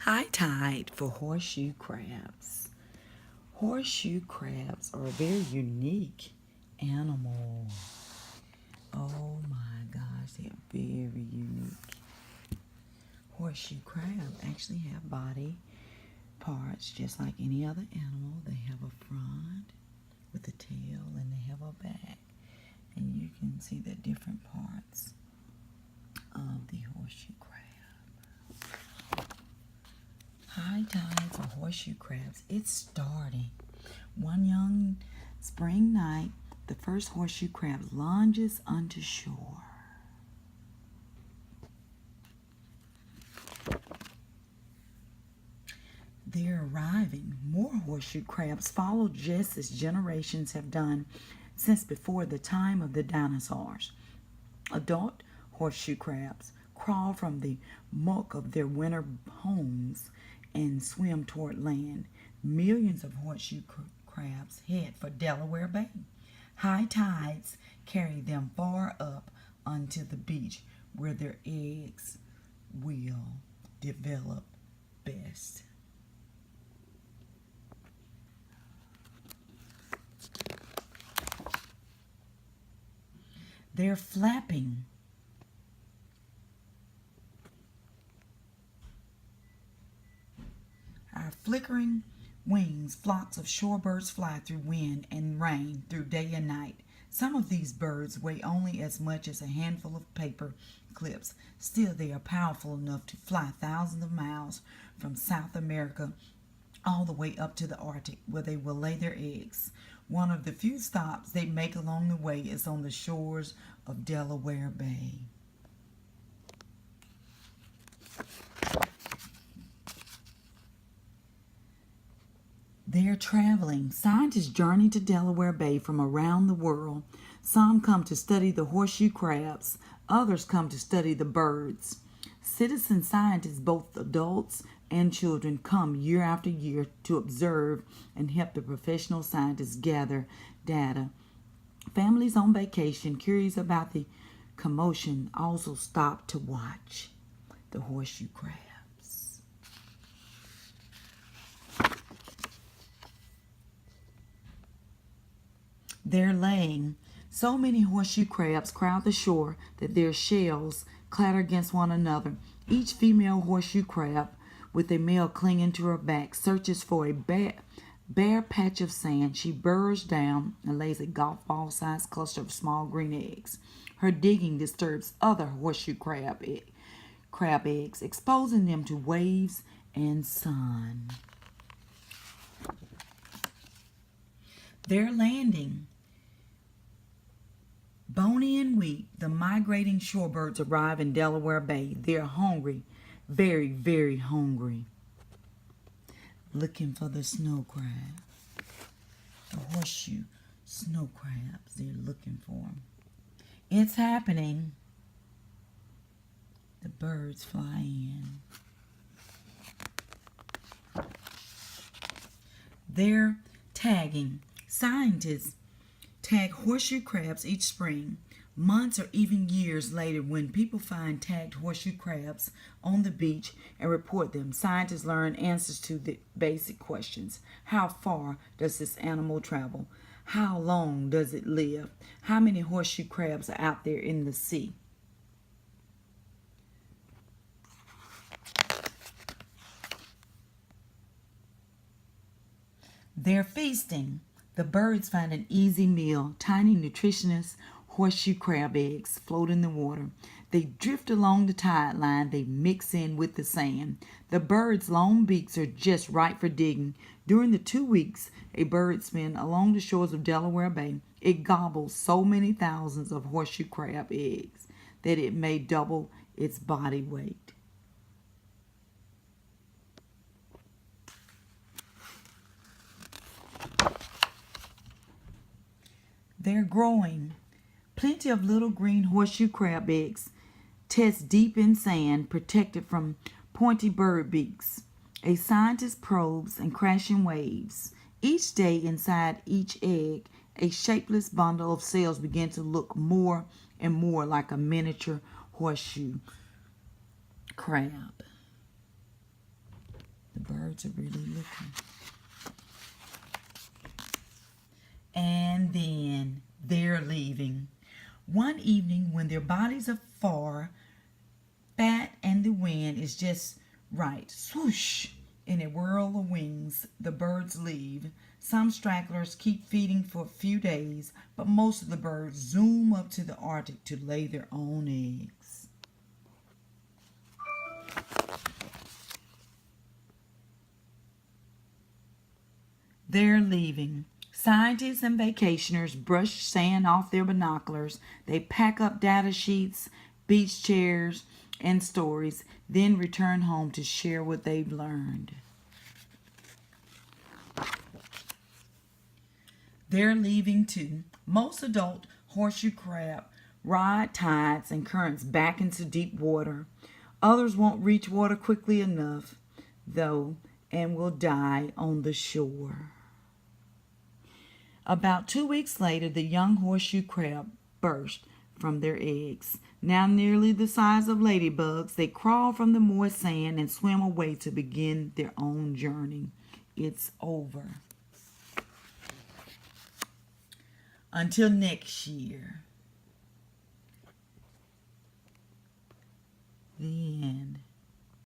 High tide for horseshoe crabs. Horseshoe crabs are a very unique animal. Oh my gosh, they are very unique. Horseshoe crabs actually have body parts just like any other animal. They have a front with a tail and they have a back. And you can see the different parts of the horseshoe crab. High tide for horseshoe crabs. It's starting. One young spring night, the first horseshoe crab lunges onto shore. They're arriving. More horseshoe crabs follow just as generations have done since before the time of the dinosaurs. Adult horseshoe crabs crawl from the muck of their winter homes and swim toward land. Millions of horseshoe crabs head for Delaware Bay. High tides carry them far up onto the beach where their eggs will develop best. They're flapping. Our flickering wings, flocks of shorebirds fly through wind and rain, through day and night. Some of these birds weigh only as much as a handful of paper clips. Still, they are powerful enough to fly thousands of miles from South America all the way up to the Arctic, where they will lay their eggs. One of the few stops they make along the way is on the shores of Delaware Bay. They're traveling. Scientists journey to Delaware Bay from around the world. Some come to study the horseshoe crabs. Others come to study the birds. Citizen scientists, both adults and children, come year after year to observe and help the professional scientists gather data. Families on vacation, curious about the commotion, also stop to watch the horseshoe crabs. They're laying. So many horseshoe crabs crowd the shore that their shells clatter against one another. Each female horseshoe crab, with a male clinging to her back, searches for a bare patch of sand. She burrows down and lays a golf ball-sized cluster of small green eggs. Her digging disturbs other horseshoe crab eggs, exposing them to waves and sun. They're landing. Bony and weak, the migrating shorebirds arrive in Delaware Bay. They're hungry, very, very hungry. Looking for the snow crab. The horseshoe snow crabs, they're looking for them. It's happening. The birds fly in. They're tagging. Scientists tag horseshoe crabs each spring. Months or even years later, when people find tagged horseshoe crabs on the beach and report them, scientists learn answers to the basic questions. How far does this animal travel? How long does it live? How many horseshoe crabs are out there in the sea? They're feasting. The birds find an easy meal. Tiny, nutritious horseshoe crab eggs float in the water. They drift along the tide line. They mix in with the sand. The birds' long beaks are just right for digging. During the 2 weeks a bird spends along the shores of Delaware Bay, it gobbles so many thousands of horseshoe crab eggs that it may double its body weight. They're growing. Plenty of little green horseshoe crab eggs test deep in sand, protected from pointy bird beaks. A scientist probes and crashing waves. Each day inside each egg, a shapeless bundle of cells begin to look more and more like a miniature horseshoe crab. birds are really looking. And then they're leaving. One evening when their bodies are far, fat, and the wind is just right, swoosh, in a whirl of wings, the birds leave. Some stragglers keep feeding for a few days, but most of the birds zoom up to the Arctic to lay their own eggs. They're leaving. Scientists and vacationers brush sand off their binoculars. They pack up data sheets, beach chairs, and stories, then return home to share what they've learned. They're leaving too. Most adult horseshoe crab ride tides and currents back into deep water. Others won't reach water quickly enough, though, and will die on the shore. About 2 weeks later, the young horseshoe crab burst from their eggs. Now nearly the size of ladybugs, they crawl from the moist sand and swim away to begin their own journey. It's over. Until next year. The end.